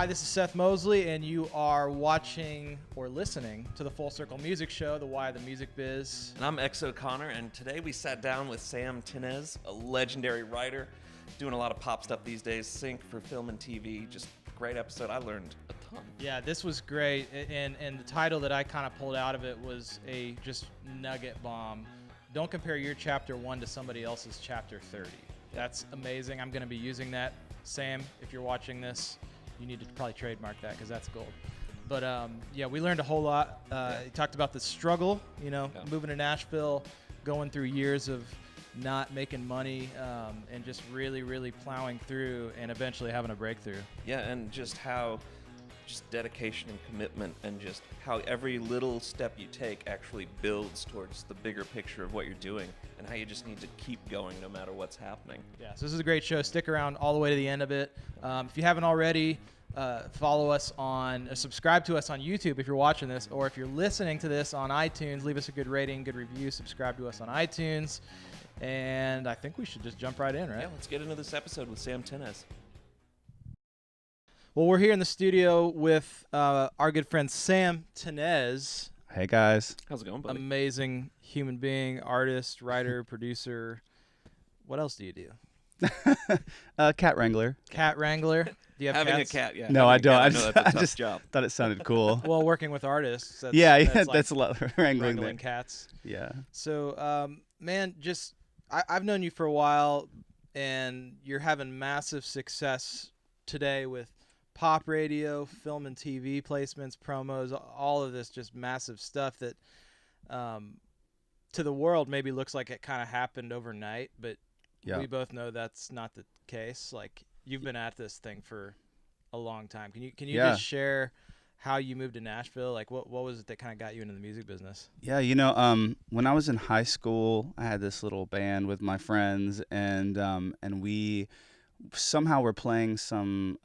this is Seth Mosley, and you are watching or listening to the Full Circle Music Show, the Why of the Music Biz. And I'm X O'Connor, and today we sat down with Sam Tinnesz, a legendary writer, doing a lot of pop stuff these days, sync for film and TV. Just a great episode. I learned a ton. Yeah, this was great, and the title that I kind of pulled out of it was a just nugget bomb. Don't compare your chapter 1 to somebody else's chapter 30. That's amazing. I'm going to be using that. Sam, if you're watching this, you need to probably trademark that because that's gold. But yeah, we learned a whole lot. He talked about the struggle, moving to Nashville, going through years of not making money, and just really, really plowing through and eventually having a breakthrough. Yeah, and just how dedication and commitment, and just how every little step you take actually builds towards the bigger picture of what you're doing, and how you just need to keep going no matter what's happening. Yeah, so this is a great show. Stick around all the way to the end of it. If you haven't already, follow us subscribe to us on YouTube if you're watching this, or if you're listening to this on iTunes, leave us a good rating, good review, subscribe to us on iTunes, and I think we should just jump right in, right? Yeah, let's get into this episode with Sam Tinnesz. Well, we're here in the studio with our good friend Sam Tinnesz. Hey, guys. How's it going, buddy? Amazing human being, artist, writer, producer. What else do you do? Cat wrangler. Cat wrangler. Do you have Having cats? a cat, yeah. No, I don't. I know that's a tough just job. thought it sounded cool. Well, working with artists. That's, yeah, that's, that's a lot of wrangling there. cats. Yeah. So, man, I've known you for a while, and you're having massive success today with pop radio, film and TV placements, promos, all of this just massive stuff that to the world maybe looks like it kind of happened overnight, but we both know that's not the case. Like, you've been at this thing for a long time. Can you just share how you moved to Nashville? Like, what was it that kind of got you into the music business? Yeah, when I was in high school, I had this little band with my friends, and we somehow were playing some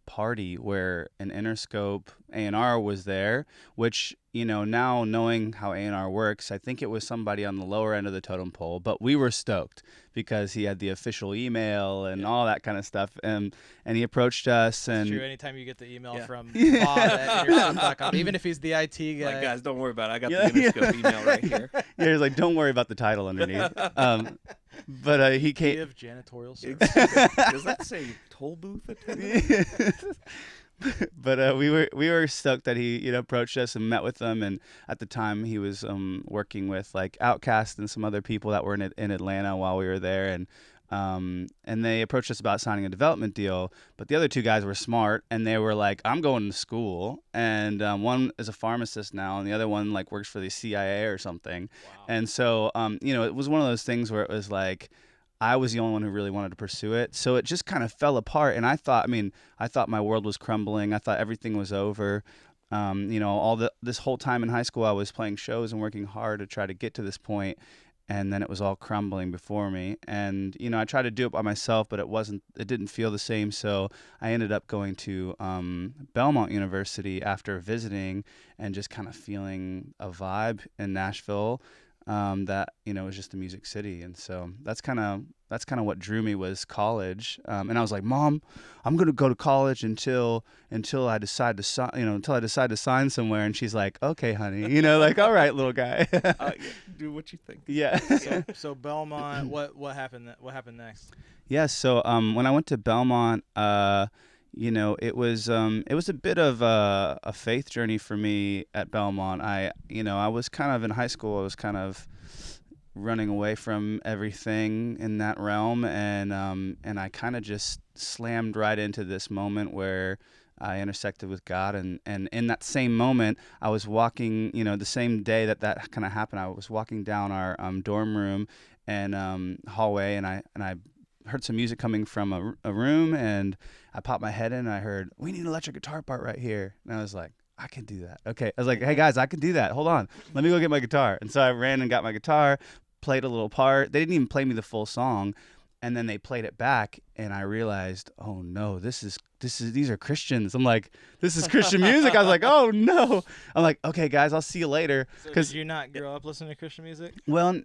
party where an Interscope A&R was there, which, now knowing how A&R works, I think it was somebody on the lower end of the totem pole, but we were stoked because he had the official email and all that kind of stuff, and he approached us. And it's true. Anytime you get the email from Bob at Interscope.com, even if he's the IT guy. Like, guys, don't worry about it. I got the Interscope email right here. Yeah, he's like, don't worry about the title underneath. But he came. Give janitorial service. Does that say toll booth attendant? But we were stoked that he approached us and met with them. And at the time he was working with like Outkast and some other people that were in Atlanta while we were there, and they approached us about signing a development deal. But the other two guys were smart, and they were like, I'm going to school, and one is a pharmacist now, and the other one like works for the CIA or something. Wow. And so it was one of those things where it was like, I was the only one who really wanted to pursue it. So it just kind of fell apart. And I thought my world was crumbling. I thought everything was over. This whole time in high school, I was playing shows and working hard to try to get to this point. And then it was all crumbling before me. And, I tried to do it by myself, but it didn't feel the same. So I ended up going to Belmont University after visiting and just kind of feeling a vibe in Nashville. That was just a music city, and so that's kind of what drew me was college. And I was like, Mom, I'm gonna go to college until I decide to sign somewhere. And she's like, okay, honey, like, all right, little guy. Do what you think. Yeah. So Belmont, what happened? What happened next? Yeah. So when I went to Belmont, it was a bit of a faith journey for me at Belmont. I was kind of in high school. I was kind of running away from everything in that realm, and I kind of just slammed right into this moment where I intersected with God, and in that same moment, I was walking. The same day that kind of happened, I was walking down our dorm room and hallway, and I heard some music coming from a room, and I popped my head in, and I heard, we need an electric guitar part right here. And I was like, I can do that. Okay. I was like, hey guys, I can do that. Hold on. Let me go get my guitar. And so I ran and got my guitar, played a little part. They didn't even play me the full song. And then they played it back, and I realized, oh no, these are Christians. I'm like, this is Christian music. I was like, oh no. I'm like, okay, guys, I'll see you later. So did you not grow up listening to Christian music? Well,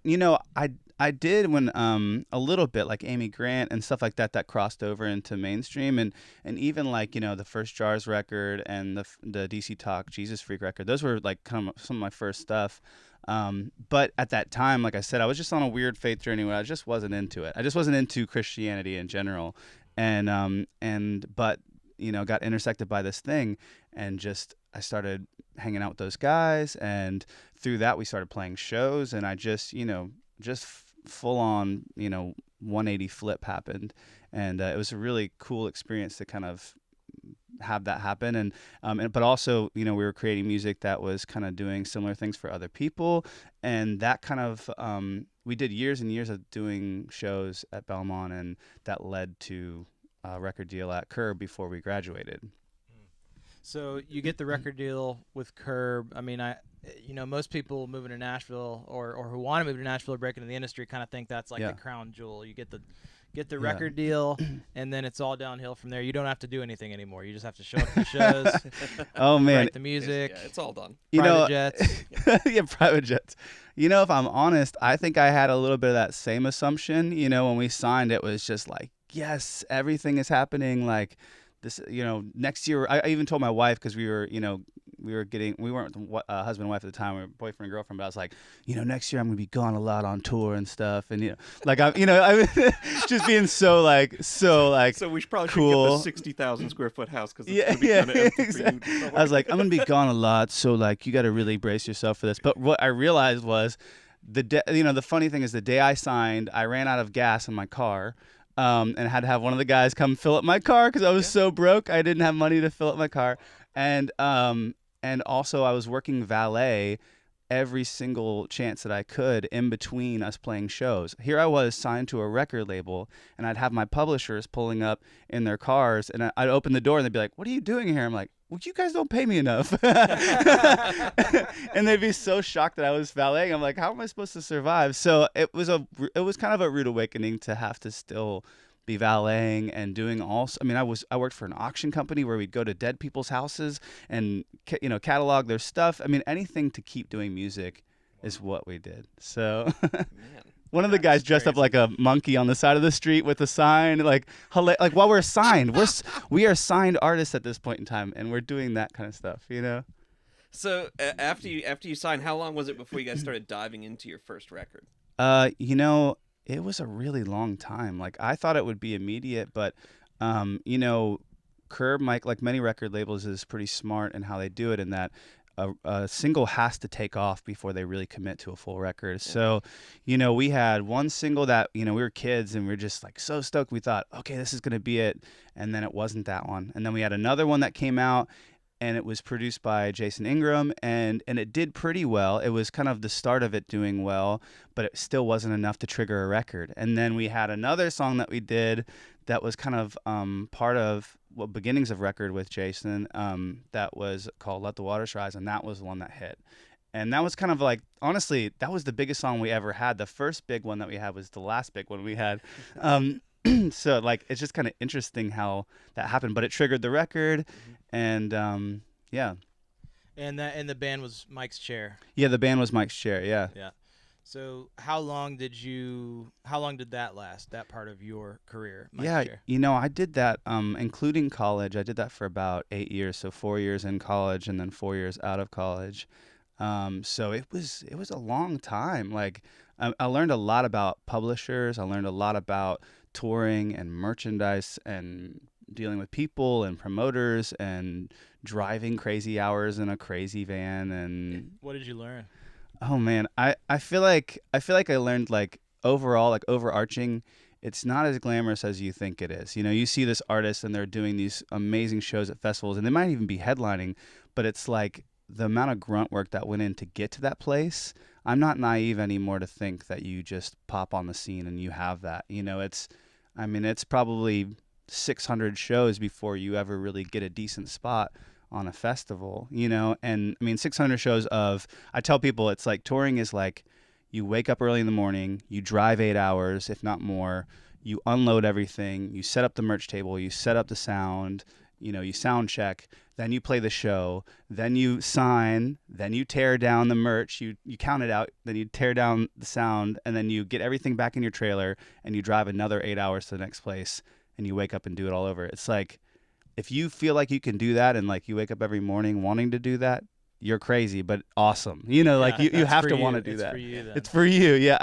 I did when a little bit, like Amy Grant and stuff like that crossed over into mainstream, and even like the First Jars record and the DC Talk Jesus Freak record. Those were like kind of some of my first stuff. But at that time, like I said, I was just on a weird faith journey where I just wasn't into it. I just wasn't into Christianity in general, but got intersected by this thing, and I started hanging out with those guys, and through that we started playing shows, and I just full on 180 flip happened, and it was a really cool experience to kind of have that happen, and but also we were creating music that was kind of doing similar things for other people, and that kind of we did years and years of doing shows at Belmont, and that led to a record deal at Curb before we graduated. So you get the record deal with Curb. I mean, most people moving to Nashville or who want to move to Nashville or break into the industry kind of think that's like the crown jewel. You get the record deal, and then it's all downhill from there. You don't have to do anything anymore. You just have to show up to the shows. Oh man, write the music. Yeah, it's all done. Private jets. Yeah, private jets. If I'm honest, I think I had a little bit of that same assumption. When we signed, it was just like, yes, everything is happening. Like this, next year. I even told my wife, because we weren't husband and wife at the time, we were boyfriend and girlfriend, but I was like, next year I'm gonna be gone a lot on tour and stuff, and I'm just being so we probably cool. should get the 60,000 square foot house, because it's yeah, gonna be kind of empty exactly. for you. I was like, I'm gonna be gone a lot, so like you got to really brace yourself for this. But what I realized was the funny thing is, the day I signed, I ran out of gas in my car. And had to have one of the guys come fill up my car because I was so broke. I didn't have money to fill up my car. And also I was working valet every single chance that I could in between us playing shows. Here I was signed to a record label, and I'd have my publishers pulling up in their cars, and I'd open the door and they'd be like, "What are you doing here?" I'm like, "Well, you guys don't pay me enough." And they'd be so shocked that I was valeting. I'm like, how am I supposed to survive? So it was kind of a rude awakening to have to still be valeting and doing all. I mean, I worked for an auction company where we'd go to dead people's houses and catalog their stuff. I mean, anything to keep doing music is what we did. So one of the guys dressed up like a monkey on the side of the street with a sign, like while we're signed, we are signed artists at this point in time, and we're doing that kind of stuff, So after you signed, how long was it before you guys started diving into your first record? It was a really long time. Like, I thought it would be immediate, but Curb, like many record labels, is pretty smart in how they do it, in that a single has to take off before they really commit to a full record. So, we had one single that, we were kids and we were just like so stoked. We thought, okay, this is going to be it. And then it wasn't that one. And then we had another one that came out, and it was produced by Jason Ingram, and it did pretty well. It was kind of the start of it doing well, but it still wasn't enough to trigger a record. And then we had another song that we did that was kind of part of beginnings of record with Jason, that was called Let the Waters Rise, and that was the one that hit. And that was kind of like, honestly, that was the biggest song we ever had. The first big one that we had was the last big one we had. So like, it's just kind of interesting how that happened, but it triggered the record. And yeah. And the band was Mike's Chair. Yeah, the band was Mike's Chair. Yeah. Yeah. So how long did that last, that part of your career, Mike's Chair? I did that, including college. I did that for about 8 years. So 4 years in college and then 4 years out of college. So it was a long time. Like, I learned a lot about publishers. I learned a lot about touring and merchandise and dealing with people and promoters and driving crazy hours in a crazy van. And what did you learn? Oh man, I feel like I learned, like, overall, like, overarching, it's not as glamorous as you think it is. You see this artist and they're doing these amazing shows at festivals, and they might even be headlining, but it's like the amount of grunt work that went in to get to that place. I'm not naive anymore to think that you just pop on the scene and you have that. It's probably 600 shows before you ever really get a decent spot on a festival, and 600 shows I tell people, it's like touring is like, you wake up early in the morning, you drive 8 hours, if not more, you unload everything, you set up the merch table, you set up the sound, you sound check, then you play the show, then you sign, then you tear down the merch, you count it out, then you tear down the sound, and then you get everything back in your trailer, and you drive another 8 hours to the next place, and you wake up and do it all over. It's like, if you feel like you can do that, and like you wake up every morning wanting to do that, you're crazy, but awesome. You have to want to do that. For you, then. It's for you. Yeah.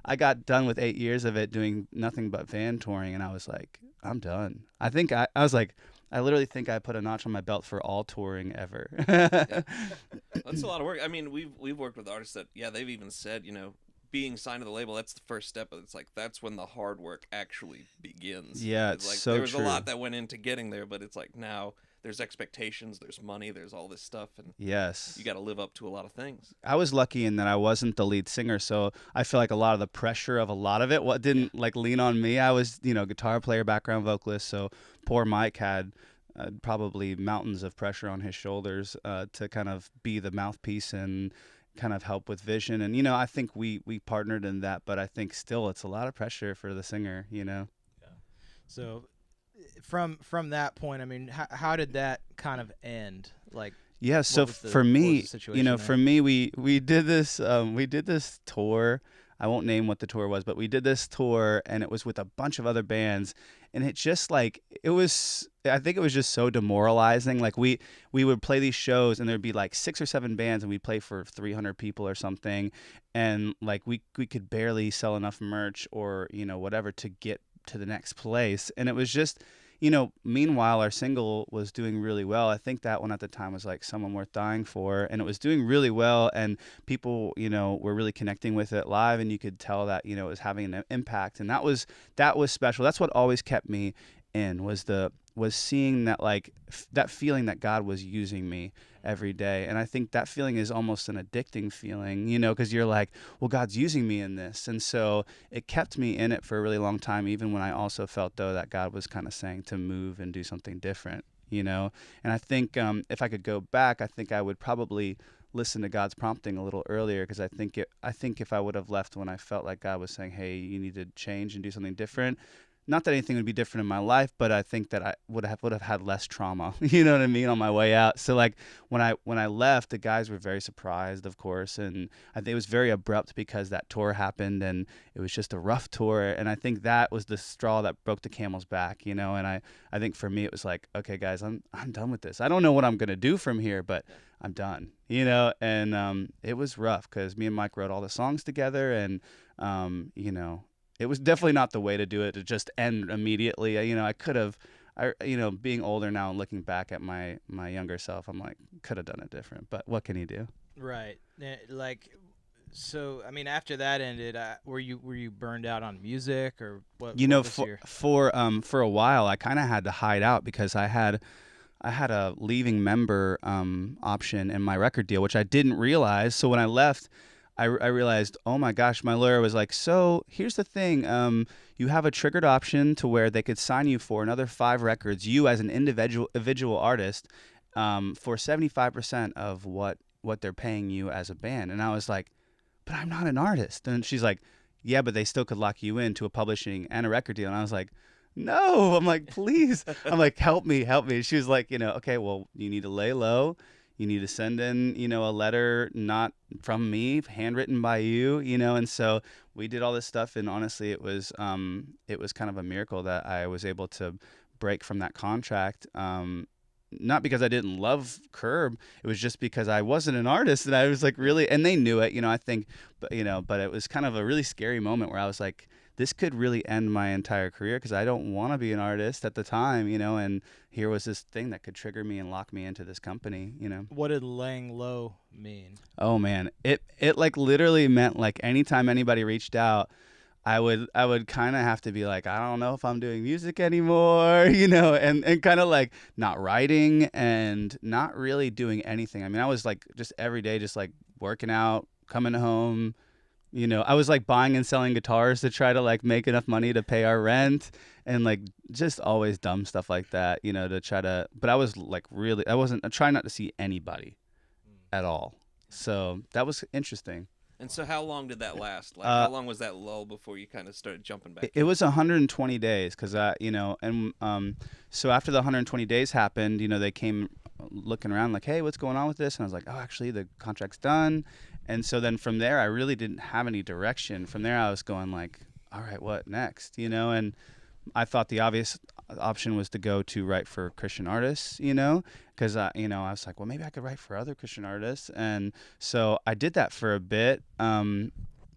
I got done with 8 years of it doing nothing but van touring, and I was like, I'm done. I think I was like, I literally think I put a notch on my belt for all touring ever. That's a lot of work. I mean, we've worked with artists that, they've even said, being signed to the label, that's the first step, but it's like, that's when the hard work actually begins. Yeah, it's like, so there was true. a lot that went into getting there, but it's like, now there's expectations, there's money, there's all this stuff, and yes, you got to live up to a lot of things. I was lucky in that I wasn't the lead singer, so I feel like a lot of the pressure of a lot of it didn't like lean on me. I was, guitar player, background vocalist, so poor Mike had probably mountains of pressure on his shoulders to kind of be the mouthpiece and kind of help with vision. And I think we partnered in that, but I think still it's a lot of pressure for the singer. Yeah. So from that point, I mean, how did that kind of end? Like, yeah. So for me, for me, we did this tour. I won't name what the tour was, but we did this tour, and it was with a bunch of other bands, and it just I think it was just so demoralizing. Like we would play these shows, and there'd be like 6 or 7 bands, and we'd play for 300 people or something, and like we could barely sell enough merch or whatever to get to the next place, and it was just. Meanwhile, our single was doing really well. I think that one at the time was like Someone Worth Dying For, and it was doing really well, and people, were really connecting with it live, and you could tell that, it was having an impact, and that was special. That's what always kept me in, was seeing that, like, that feeling that God was using me every day. And I think that feeling is almost an addicting feeling, because you're like, well, God's using me in this. And so it kept me in it for a really long time, even when I also felt, though, that God was kind of saying to move and do something different, And I think if I could go back, I think I would probably listen to God's prompting a little earlier, because I think if I would have left when I felt like God was saying, hey, you need to change and do something different, not that anything would be different in my life, but I think that I would have had less trauma, you know what I mean, on my way out. So like when I left, the guys were very surprised, of course, and I think it was very abrupt because that tour happened, and it was just a rough tour, and I think that was the straw that broke the camel's back, and I think for me it was like, okay, guys, I'm done with this. I don't know what I'm gonna do from here, but I'm done, and it was rough because me and Mike wrote all the songs together, and it was definitely not the way to do it, to just end immediately. I could have, being older now and looking back at my younger self, I'm like, could have done it different. But what can you do? Right. Like, so I mean, after that ended, were you burned out on music, or what? For a while, I kind of had to hide out because I had a leaving member option in my record deal, which I didn't realize. So when I left, I realized, oh my gosh, my lawyer was like, so here's the thing, you have a triggered option to where they could sign you for another 5 records, you as an individual artist, for 75% of what they're paying you as a band. And I was like, but I'm not an artist. And she's like, yeah, but they still could lock you into a publishing and a record deal. And I was like, no. I'm like, please. I'm like, help me. She was like, okay, well, you need to lay low. You need to send in, a letter not from me, handwritten by you, and so we did all this stuff. And honestly, it was kind of a miracle that I was able to break from that contract. Not because I didn't love Curb, it was just because I wasn't an artist, and I was like really, and they knew it, I think, but it was kind of a really scary moment where I was like, this could really end my entire career because I don't want to be an artist at the time, and here was this thing that could trigger me and lock me into this company, What did laying low mean? Oh man, it like literally meant like anytime anybody reached out, I would kind of have to be like, I don't know if I'm doing music anymore, and kind of like not writing and not really doing anything. I mean, I was like just every day, just like working out, coming home. I was like buying and selling guitars to try to like make enough money to pay our rent, and like just always dumb stuff like that, to try to, but I was like I trying not to see anybody at all. So that was interesting. And so how long did that last? Like, Uh, how long was that lull before you kind of started jumping back? It was 120 days because so after the 120 days happened, they came looking around like, hey, what's going on with this? And I was like, oh, actually, the contract's done. And so then from there, I really didn't have any direction. From there, I was going like, all right, what next? And I thought the obvious option was to go to write for Christian artists, because I was like, well, maybe I could write for other Christian artists. And so I did that for a bit. I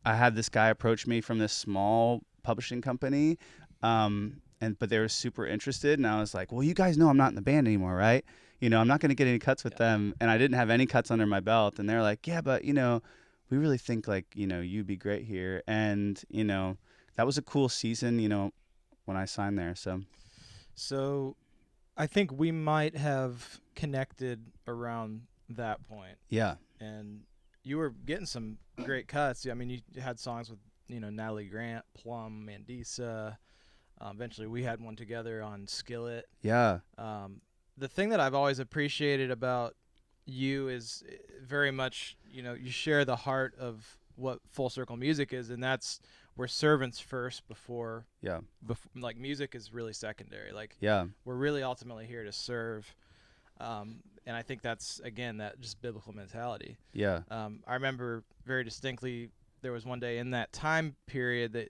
had this guy approach me from this small publishing company, but they were super interested, and I was like, well, you guys know I'm not in the band anymore, right? I'm not going to get any cuts with them, and I didn't have any cuts under my belt, and they're like, yeah, but we really think like you'd be great here, and that was a cool season, when I signed there. So I think we might have connected around that point. Yeah. And you were getting some great cuts. I mean, you had songs with, Natalie Grant, Plum, Mandisa. Eventually we had one together on Skillet. Yeah. The thing that I've always appreciated about you is very much, you share the heart of what Full Circle Music is, and that's we're servants first before like music is really secondary. Like we're really ultimately here to serve. And I think that's, again, that just biblical mentality. Yeah. I remember very distinctly there was one day in that time period that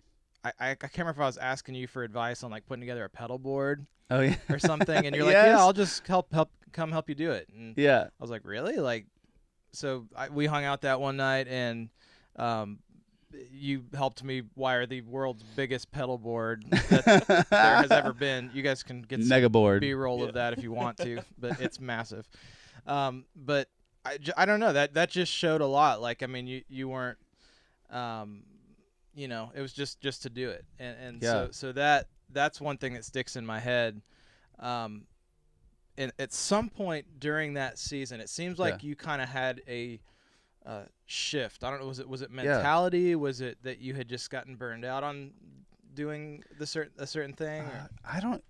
I can't remember if I was asking you for advice on like putting together a pedal board or something, and you're like, yeah, I'll just come help you do it. And I was like, really? Like, so we hung out that one night, and you helped me wire the world's biggest pedal board that there has ever been. You guys can get mega board B-roll of that if you want to, but it's massive. But I don't know, that just showed a lot. Like, I mean, you weren't, it was just to do it. And so that's one thing that sticks in my head. And at some point during that season, it seems like you kind of had a shift. I don't know, was it mentality? Yeah. Was it that you had just gotten burned out on doing a certain thing? I don't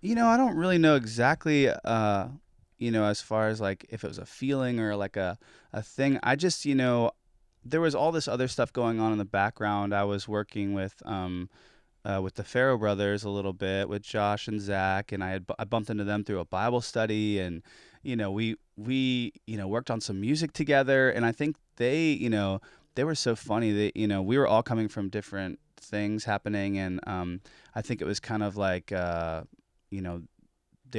really know exactly, as far as like if it was a feeling or like a thing. I just, there was all this other stuff going on in the background. I was working with the Farrow brothers a little bit, with Josh and Zach, and I bumped into them through a Bible study, and we worked on some music together, and I think they were so funny. They we were all coming from different things happening, and I think it was kind of like they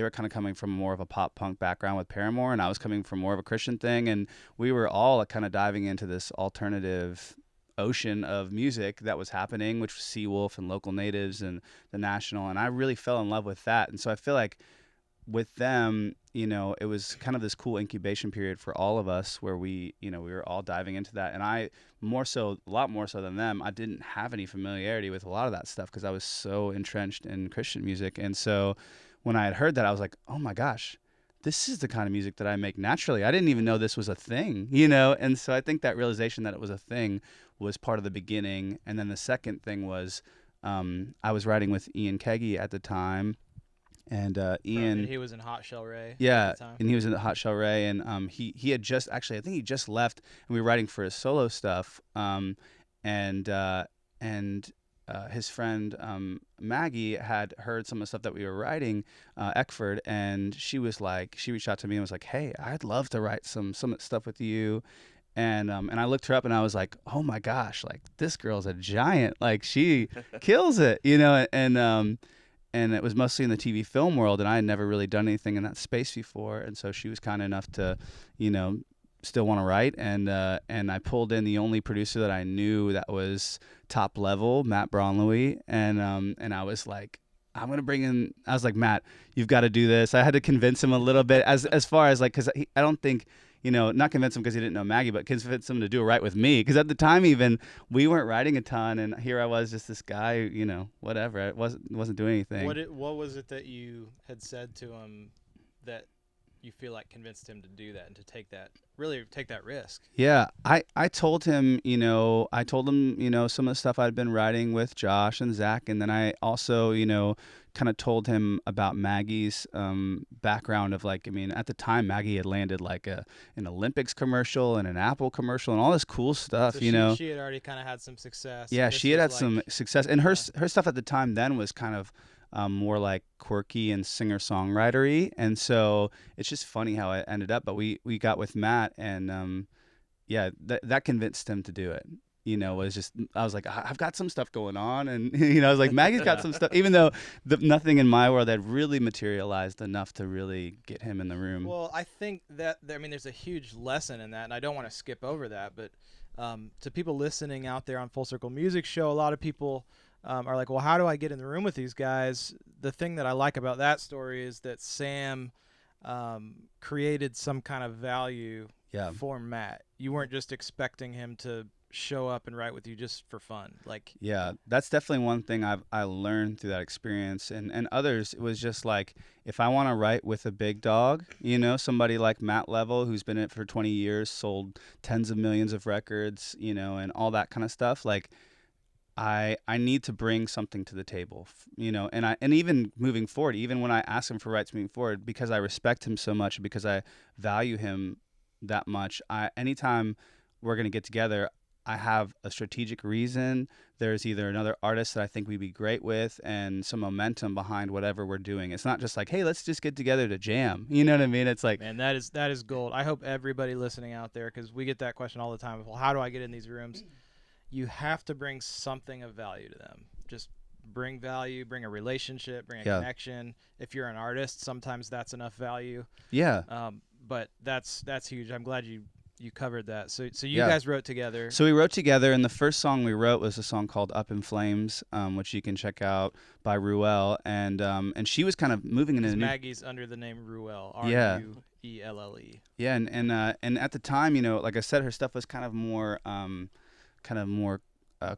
were kind of coming from more of a pop punk background with Paramore, and I was coming from more of a Christian thing, and we were all kind of diving into this alternative ocean of music that was happening, which was Seawolf and Local Natives and the National, and I really fell in love with that. And so I feel like with them, it was kind of this cool incubation period for all of us where we were all diving into that. And I, a lot more so than them, I didn't have any familiarity with a lot of that stuff because I was so entrenched in Christian music. And so when I had heard that, I was like, oh my gosh, this is the kind of music that I make naturally. I didn't even know this was a thing, And so I think that realization that it was a thing was part of the beginning. And then the second thing was I was writing with Ian Keggy at the time. And Ian, he was in Hot Shell Ray. Yeah, at the time. And he was in the Hot Shell Ray, and he had just I think he just left, and we were writing for his solo stuff. And his friend Maggie had heard some of the stuff that we were writing, Eckford, and she reached out to me and was like, "Hey, I'd love to write some stuff with you." And I looked her up and I was like, "Oh my gosh, like this girl's a giant! Like she kills it, And it was mostly in the TV film world, and I had never really done anything in that space before. And so she was kind enough to, still want to write. And I pulled in the only producer that I knew that was top level, Matt Braunley. And I was like, I'm going to bring in, I was like, Matt, you've got to do this. I had to convince him a little bit as far as like, because I don't think, not convince him because he didn't know Maggie, but convince him to do it right with me. Because at the time, even we weren't writing a ton, and here I was, just this guy, whatever. I wasn't doing anything. What was it that you had said to him that you feel like convinced him to do that and to take that risk? Yeah, I told him, some of the stuff I'd been writing with Josh and Zach, and then I also, kind of told him about Maggie's background of like, I mean, at the time Maggie had landed like an Olympics commercial and an Apple commercial and all this cool stuff, So she had already kind of had some success. Yeah, This she had was had like, some success, and her stuff at the time then was kind of more like quirky and singer-songwritery, and so it's just funny how it ended up. But we got with Matt, and that convinced him to do it. Was just, I was like, I've got some stuff going on, and I was like, Maggie's got some stuff, even though nothing in my world had really materialized enough to really get him in the room. Well, I think that there's a huge lesson in that, and I don't want to skip over that, but to people listening out there on Full Circle Music Show, a lot of people are like, well, how do I get in the room with these guys? The thing that I like about that story is that Sam created some kind of value for Matt. You weren't just expecting him to show up and write with you just for fun. Yeah, that's definitely one thing I learned through that experience, and others. It was just like, if I want to write with a big dog, somebody like Matt Level, who's been in it for 20 years, sold tens of millions of records, and all that kind of stuff, like I need to bring something to the table, and even moving forward, even when I ask him for rights moving forward, because I respect him so much, because I value him that much, anytime we're going to get together, I have a strategic reason. There's either another artist that I think we'd be great with and some momentum behind whatever we're doing. It's not just like, hey, let's just get together to jam. You know what I mean? It's like, man, that is gold. I hope everybody listening out there, because we get that question all the time. Well, how do I get in these rooms? You have to bring something of value to them. Just bring value, bring a relationship, bring a connection. If you're an artist, sometimes that's enough value. Yeah. But that's huge. I'm glad you covered that. So you guys wrote together. So we wrote together, and the first song we wrote was a song called "Up in Flames," which you can check out by Ruel, and she was kind of moving into Maggie's under the name Ruel. Ruelle. Yeah, and at the time, like I said, her stuff was kind of more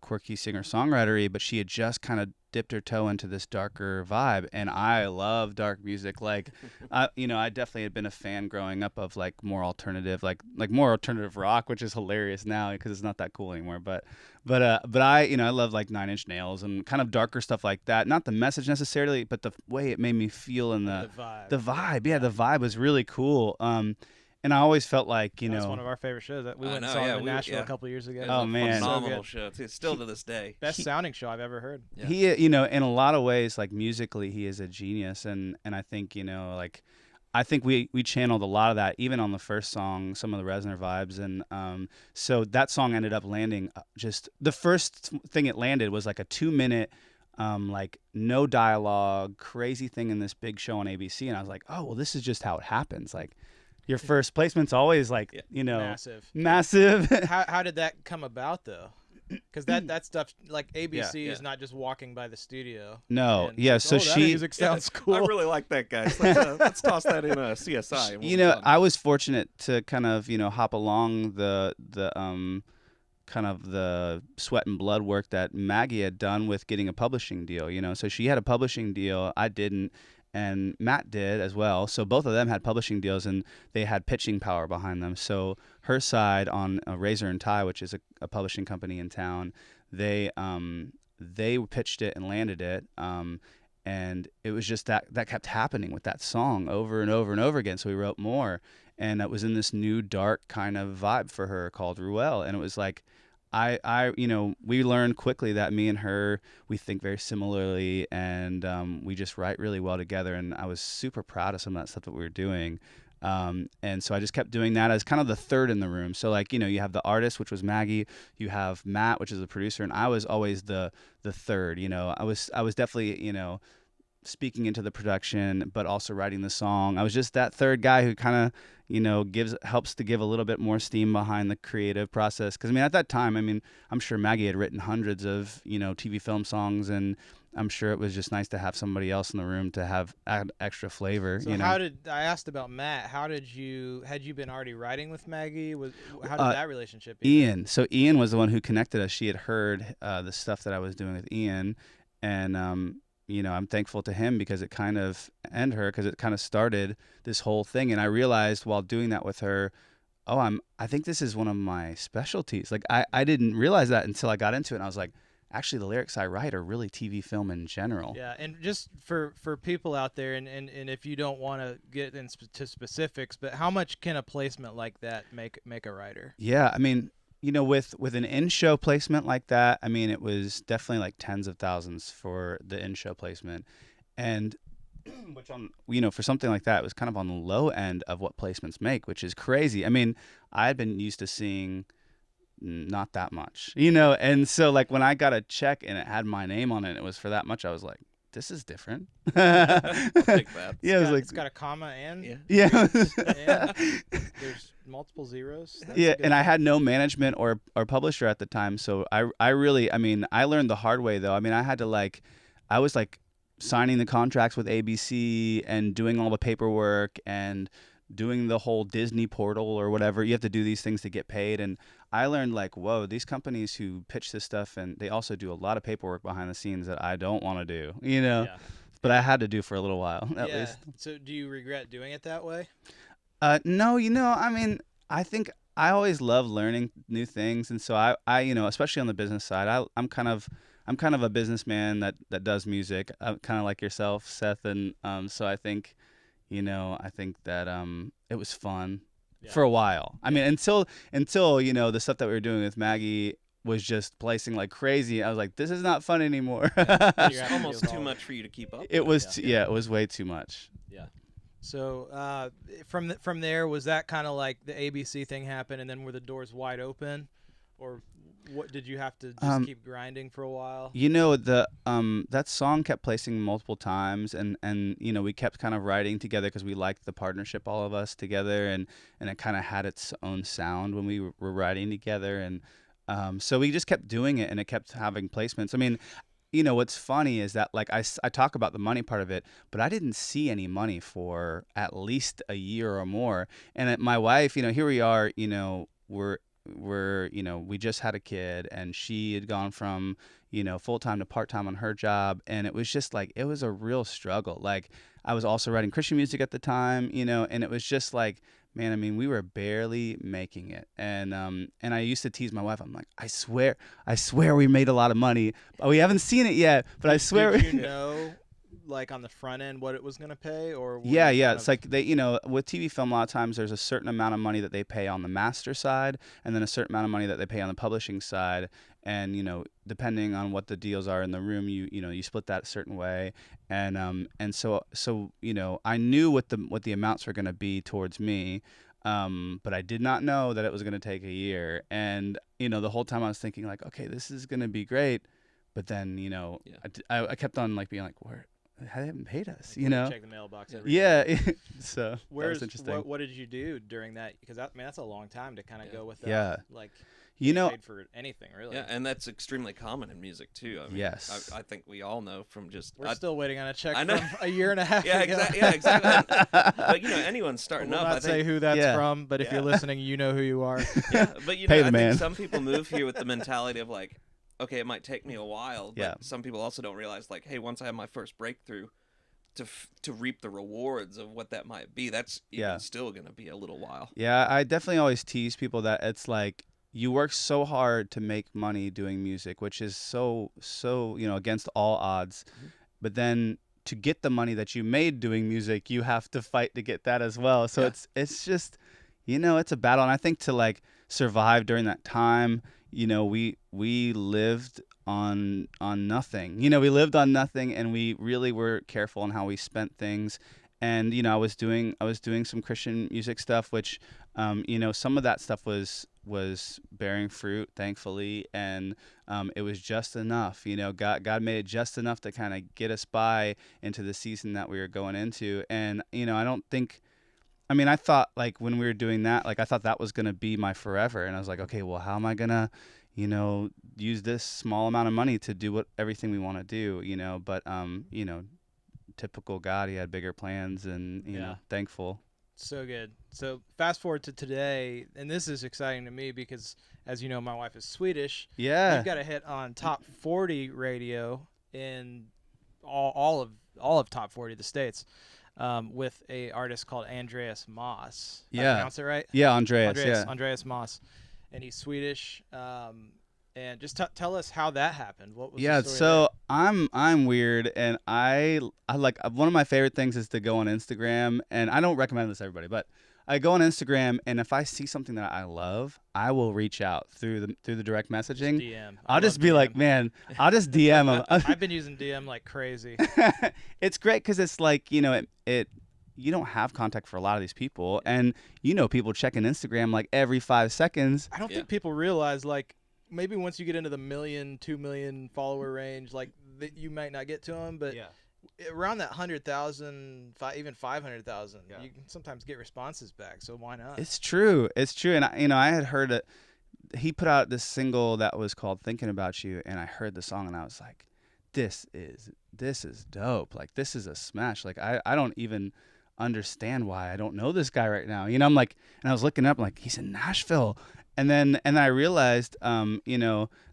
quirky singer-songwritery, but she had just kind of dipped her toe into this darker vibe, and I love dark music. Like, I definitely had been a fan growing up of like more alternative, like more alternative rock, which is hilarious now because it's not that cool anymore. But I love like Nine Inch Nails and kind of darker stuff like that. Not the message necessarily, but the way it made me feel in the vibe. The vibe was really cool. And I always felt like, That's one of our favorite shows. We went and saw him in Nashville a couple of years ago. Oh, man. Phenomenal show. Still to this day. Best sounding show I've ever heard. Yeah. He, in a lot of ways, like musically, he is a genius. And I think, I think we channeled a lot of that, even on the first song, some of the Reznor vibes. And so that song ended up landing just, the first thing it landed was like a 2-minute, like no dialogue, crazy thing in this big show on ABC. And I was like, oh, well, this is just how it happens. Like, your first placement's always like, massive. How did that come about though? Because that stuff, like ABC is not just walking by the studio. No, so that music sounds cool. I really like that, guys. Let's toss that in a CSI. I was fortunate to kind of hop along the kind of the sweat and blood work that Maggie had done with getting a publishing deal. So she had a publishing deal, I didn't. And Matt did as well. So both of them had publishing deals, and they had pitching power behind them. So her side on Razor and Tie, which is a publishing company in town, they pitched it and landed it. And it was just that kept happening with that song over and over and over again. So we wrote more, and it was in this new dark kind of vibe for her called Ruel. And it was like, we learned quickly that me and her, we think very similarly, and we just write really well together. And I was super proud of some of that stuff that we were doing. And so I just kept doing that as kind of the third in the room. So like, you have the artist, which was Maggie, you have Matt, which is the producer, and I was always the third. I was definitely, speaking into the production, but also writing the song. I was just that third guy who kind of, helps to give a little bit more steam behind the creative process. Because at that time, I'm sure Maggie had written hundreds of, TV film songs, and I'm sure it was just nice to have somebody else in the room to add extra flavor. So I asked about Matt? Had you been already writing with Maggie? How did that relationship be? Ian. So Ian was the one who connected us. She had heard the stuff that I was doing with Ian, and I'm thankful to him because it kind of, and her, because it kind of started this whole thing. And I realized while doing that with her, I think this is one of my specialties. Like I didn't realize that until I got into it, and I was like, actually the lyrics I write are really TV film in general. Yeah, and just for people out there, and if you don't want to get into specifics, but how much can a placement like that make a writer? Yeah, I mean, with an in-show placement like that, I mean, it was definitely like tens of thousands for the in-show placement, and which for something like that, it was kind of on the low end of what placements make, which is crazy. I mean, I had been used to seeing not that much, and so like when I got a check and it had my name on it, it was for that much. I was like, this is different. I'll take that. Yeah, it's got a comma and yeah. and there's multiple zeros. Yeah, and I had no management or publisher at the time, so I really, I mean, I learned the hard way though. I mean, I had to I was signing the contracts with ABC and doing all the paperwork and doing the whole Disney portal or whatever. You have to do these things to get paid. And I learned whoa, these companies who pitch this stuff, and they also do a lot of paperwork behind the scenes that I don't want to do, Yeah. But I had to do for a little while at least. So do you regret doing it that way? No, I mean, I think I always love learning new things. And so I especially on the business side, I'm kind of a businessman that does music, kind of like yourself, Seth. And so I think, that it was fun for a while. I mean, until the stuff that we were doing with Maggie was just placing like crazy. I was like, this is not fun anymore. It's almost too much for you to keep up. It was, it was way too much. Yeah. So from there, was that kind of like the ABC thing happened, and then were the doors wide open, or what did you have to just keep grinding for a while? That song kept placing multiple times, and we kept kind of writing together because we liked the partnership, all of us together, and it kind of had its own sound when we were writing together, and so we just kept doing it, and it kept having placements. I mean, what's funny is that I talk about the money part of it, but I didn't see any money for at least a year or more. And my wife, here we are, we just had a kid, and she had gone from, full-time to part-time on her job. And it was just it was a real struggle. I was also writing Christian music at the time, and it was just man, I mean, we were barely making it. And I used to tease my wife. I'm like, I swear we made a lot of money. We haven't seen it yet, but I swear. Did you know, on the front end, what it was going to pay? Or yeah. It's they, with TV film, a lot of times there's a certain amount of money that they pay on the master side, and then a certain amount of money that they pay on the publishing side. And, depending on what the deals are in the room, you split that a certain way. And so, I knew what the amounts were going to be towards me. But I did not know that it was going to take a year. And, the whole time I was thinking okay, this is going to be great. But then, I kept on being where, they haven't paid us, Check the mailbox every day. day. So that was interesting. What did you do during that? Because that's a long time to kind of go with that. Yeah. Paid for anything, really. Yeah, and that's extremely common in music too. I mean, yes. I think we all know from just. We're still waiting on a check from a year and a half ago. Exactly. But anyone's starting we'll up. Not say who that's from, but if you're listening, you know who you are. Yeah, but Pay I the man. think some people move here with the mentality of okay, it might take me a while. But some people also don't realize hey, once I have my first breakthrough, to reap the rewards of what that might be, that's even still going to be a little while. Yeah, I definitely always tease people that it's you work so hard to make money doing music, which is so against all odds. Mm-hmm. But then to get the money that you made doing music, you have to fight to get that as well. So it's just it's a battle. And I think to survive during that time, we lived on nothing. We lived on nothing, and we really were careful on how we spent things. And I was doing some Christian music stuff, which some of that stuff was bearing fruit, thankfully, and it was just enough. God made it just enough to kind of get us by into the season that we were going into. And I thought when we were doing that, I thought that was gonna be my forever, and I was like, okay, well, how am I gonna use this small amount of money to do everything we want to do, but typical God, he had bigger plans, and thankful. So good. So fast forward to today, and this is exciting to me because, as you know, my wife is Swedish. Yeah. You've got a hit on top 40 radio in all of top 40 of the states, with a artist called Andreas Moss. Did I pronounce it right? Yeah, Andreas. Andreas Moss, and he's Swedish. And just tell us how that happened. What was the story so there? I'm weird, and I like, one of my favorite things is to go on Instagram, and I don't recommend this to everybody, but I go on Instagram, and if I see something that I love, I will reach out through the direct messaging. Just DM. I'll just be DM. like, man, I'll just DM them. I've been using DM like crazy. It's great because it's like, you don't have contact for a lot of these people, and people checking Instagram like every 5 seconds. I don't think people realize, like, maybe once you get into the 1 million, 2 million follower range, like, you might not get to them, but around that 100,000, even 500,000, you can sometimes get responses back. So why not? It's true. And I had heard it. He put out this single that was called "Thinking About You," and I heard the song, and I was like, this is dope. Like, this is a smash. Like, I don't even understand why I don't know this guy right now. I'm like, and I was looking up, like, he's in Nashville. And then I realized,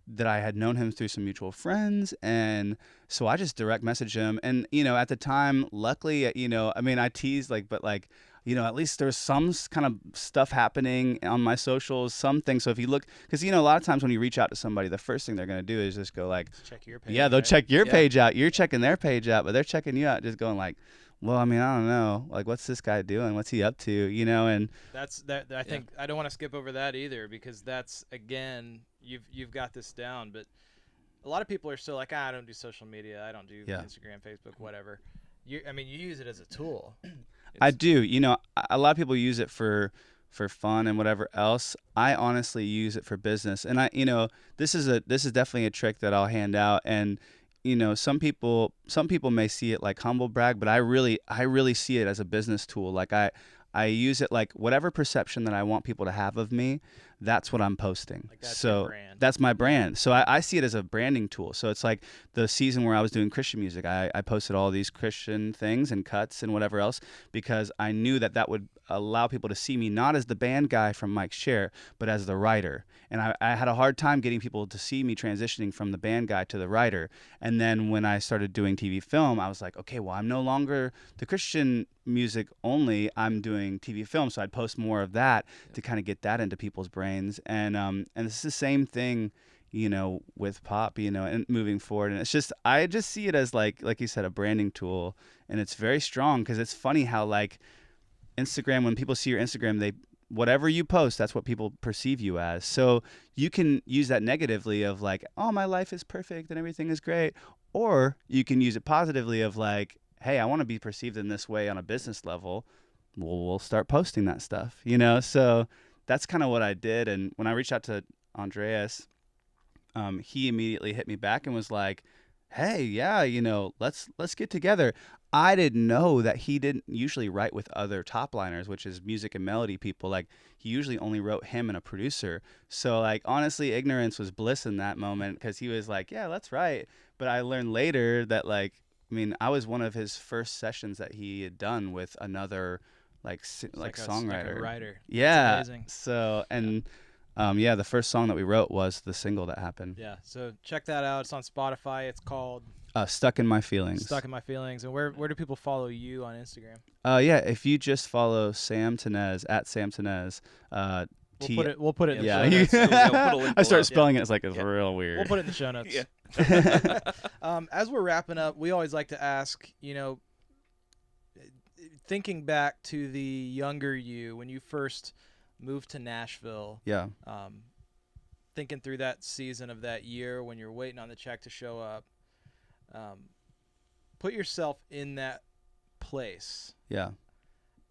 that I had known him through some mutual friends. And so I just direct messaged him. And, at the time, luckily, I teased, like, but like, at least there's some kind of stuff happening on my socials, something. So if you look, because, a lot of times when you reach out to somebody, the first thing they're going to do is just go like, check your page. Yeah, they'll check your page out. You're checking their page out, but they're checking you out, just going like, well, I don't know. Like, what's this guy doing? What's he up to? And that's that. I think I don't want to skip over that either, because that's, again, you've got this down. But a lot of people are still like, I don't do social media. I don't do Instagram, Facebook, whatever. You use it as a tool. I do. A lot of people use it for fun and whatever else. I honestly use it for business. And this is definitely a trick that I'll hand out. And some people may see it like humble brag, but I really see it as a business tool. Like, I use it like whatever perception that I want people to have of me, that's what I'm posting. Like, that's so your brand. That's my brand. So I see it as a branding tool. So it's like the season where I was doing Christian music, I posted all these Christian things and cuts and whatever else, because I knew that would allow people to see me not as the band guy from Mike's Share, but as the writer. And I had a hard time getting people to see me transitioning from the band guy to the writer. And then when I started doing TV film, I was like, okay, well, I'm no longer the Christian music only, I'm doing TV film. So I'd post more of that to kind of get that into people's brains. And it's the same thing, with pop, and moving forward. And it's just, I just see it as like you said, a branding tool. And it's very strong, because it's funny how, like, Instagram, when people see your Instagram, whatever you post, that's what people perceive you as. So you can use that negatively of like, oh, my life is perfect and everything is great. Or you can use it positively of like, hey, I want to be perceived in this way on a business level. Well, we'll start posting that stuff, So that's kind of what I did. And when I reached out to Andreas, he immediately hit me back and was like, hey, yeah, let's get together. I didn't know that he didn't usually write with other top liners, which is music and melody people. Like, he usually only wrote him and a producer. So, like, honestly, ignorance was bliss in that moment, because he was like, yeah, let's write. But I learned later that, like, I was one of his first sessions that he had done with another like songwriter. Like a writer. Yeah. That's amazing. So, and the first song that we wrote was the single that happened. Yeah. So check that out. It's on Spotify. It's called Stuck in My Feelings. Stuck in My Feelings. And where do people follow you on Instagram? If you just follow Sam Tinnesz at Sam Tinnesz. We'll put it in the yeah. show notes. We'll put a link I start below. spelling it. It's like, it's real weird. We'll put it in the show notes. As we're wrapping up, we always like to ask, thinking back to the younger you when you first moved to Nashville. Yeah. Thinking through that season of that year when you're waiting on the check to show up. Put yourself in that place. Yeah.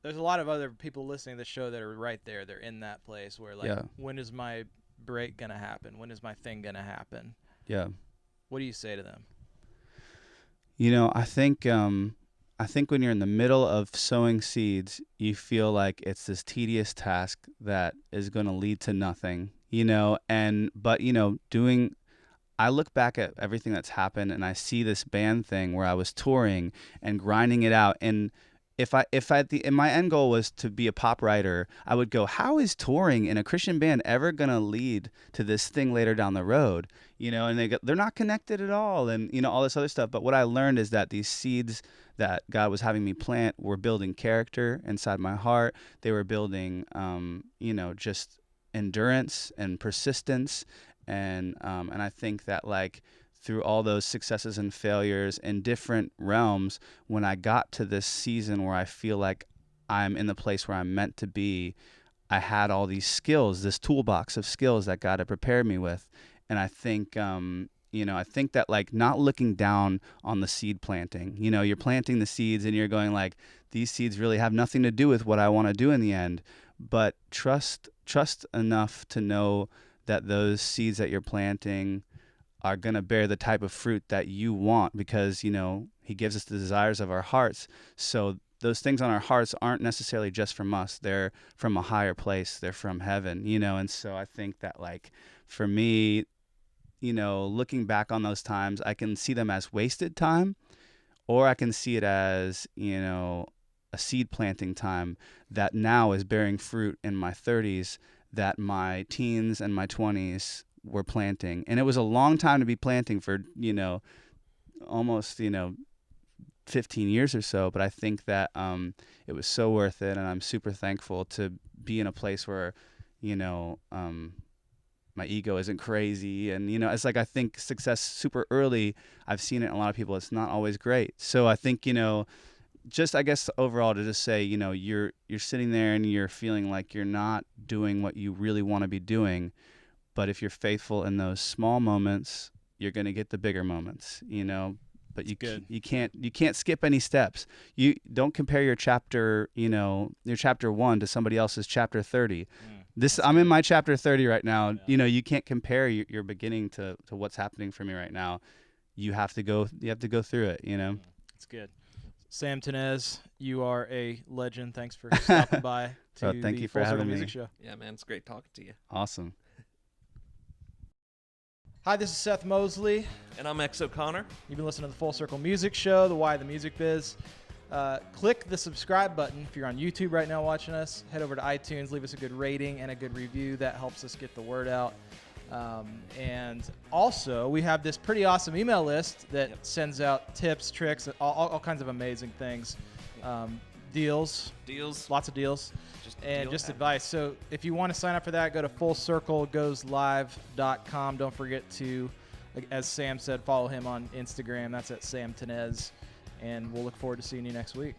There's a lot of other people listening to the show that are right there. They're in that place where, like, when is my break going to happen? When is my thing going to happen? Yeah. What do you say to them? I think when you're in the middle of sowing seeds, you feel like it's this tedious task that is going to lead to nothing, I look back at everything that's happened, and I see this band thing where I was touring and grinding it out. And if my end goal was to be a pop writer, I would go, how is touring in a Christian band ever going to lead to this thing later down the road? and they're not connected at all, and all this other stuff. But what I learned is that these seeds that God was having me plant were building character inside my heart. They were building, just endurance and persistence, and I think that like through all those successes and failures in different realms, when I got to this season where I feel like I'm in the place where I'm meant to be, I had all these skills, this toolbox of skills that God had prepared me with. And I think, I think that like not looking down on the seed planting, you're planting the seeds and you're going like, these seeds really have nothing to do with what I want to do in the end, but trust enough to know that those seeds that you're planting are going to bear the type of fruit that you want, because, he gives us the desires of our hearts. So those things on our hearts aren't necessarily just from us. They're from a higher place. They're from heaven, and so I think that like for me, looking back on those times, I can see them as wasted time, or I can see it as, a seed planting time that now is bearing fruit in my 30s that my teens and my 20s were planting. And it was a long time to be planting for, almost, 15 years or so. But I think that it was so worth it. And I'm super thankful to be in a place where, my ego isn't crazy. And, it's like, I think success super early, I've seen it in a lot of people, it's not always great. So I think, just I guess overall to just say, you're sitting there and you're feeling like you're not doing what you really want to be doing. But if you're faithful in those small moments, you're going to get the bigger moments, but you can't skip any steps. You don't compare your chapter, your chapter 1 to somebody else's chapter 30. I'm in my chapter 30 right now. Yeah. You can't compare your beginning to what's happening for me right now. You have to go through it, It's good. Sam Tinnesz, you are a legend. Thanks for stopping by to thank the you for Full Circle having me. Music Show. Yeah, man, it's great talking to you. Awesome. Hi, this is Seth Mosley. And I'm X O'Connor. You've been listening to the Full Circle Music Show, the Why the Music Biz. Click the subscribe button if you're on YouTube right now watching us. Head over to iTunes, leave us a good rating and a good review. That helps us get the word out. And also, we have this pretty awesome email list that sends out tips, tricks, all kinds of amazing things. Deals, lots of deals, just advice. So if you want to sign up for that, go to fullcirclegoeslive.com. Don't forget to, as Sam said, follow him on Instagram. That's at Sam Tinnesz. And we'll look forward to seeing you next week.